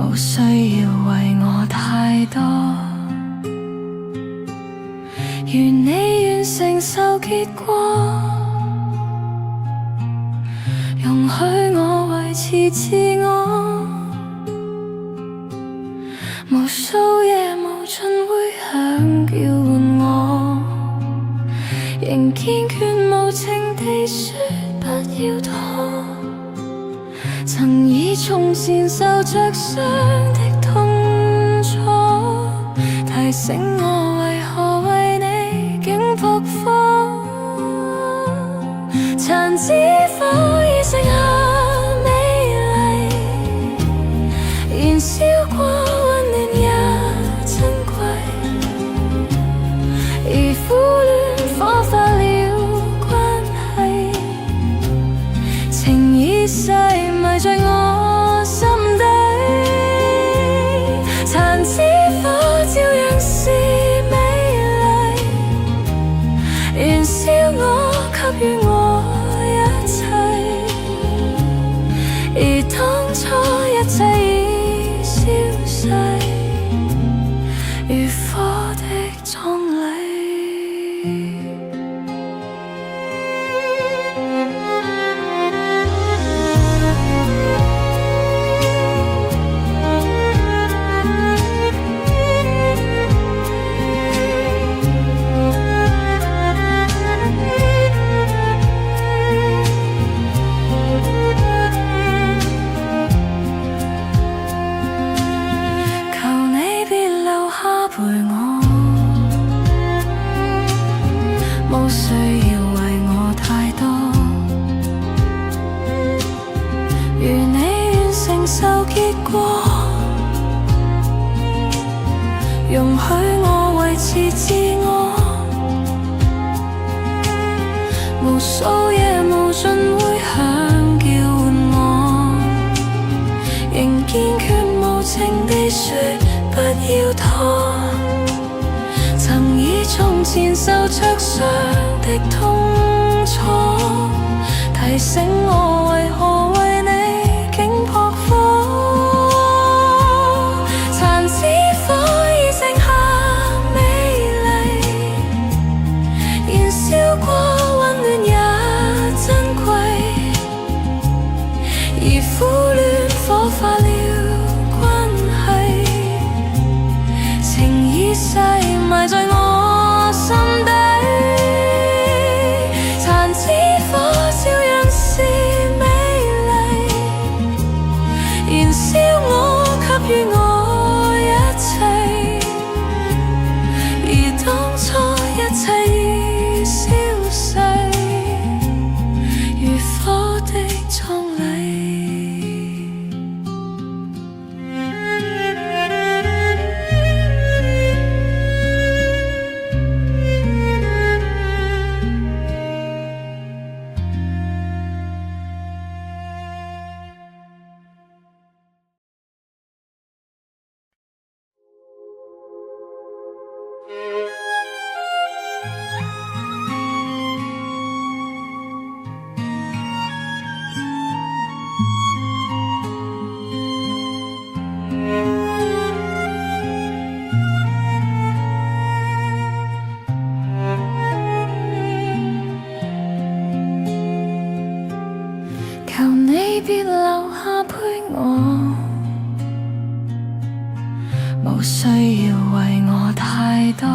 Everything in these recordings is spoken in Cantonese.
無需要為我太多，願你願承受結果，容許我維持自我，無數夜無盡會響叫喚我，仍堅決無情地說不要拖，曾以從前受着傷的痛楚，提醒我為何為你竟撲火，殘枝火已剩下美麗，燃燒過溫暖也珍貴，而苦戀火化了關係，情已逝埋在我心底，殘枝火照樣是美麗，燃燒我給予我一切，而當初一切已消逝，如火的葬禮。陪我，無需要為我太多，如你願承受結果，容許我維持自我，無數夜無盡會響叫喚我，仍堅決無情地說不要拖，曾以從前受着傷的痛楚，提醒我為何為你竟撲火，殘枝火已剩下美麗，燃燒過溫暖也珍貴，而苦戀火化了逝埋在我心底，殘枝火照樣是美麗，燃燒我給予我一切，而當初一切已消逝，如火的葬禮。求你別留下陪我，無需要為我太多，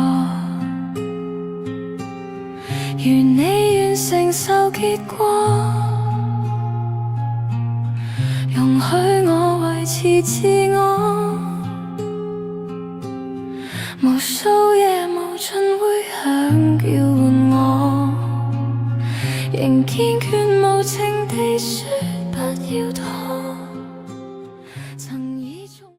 願你願承受結果，容許我維持自我，無數夜無盡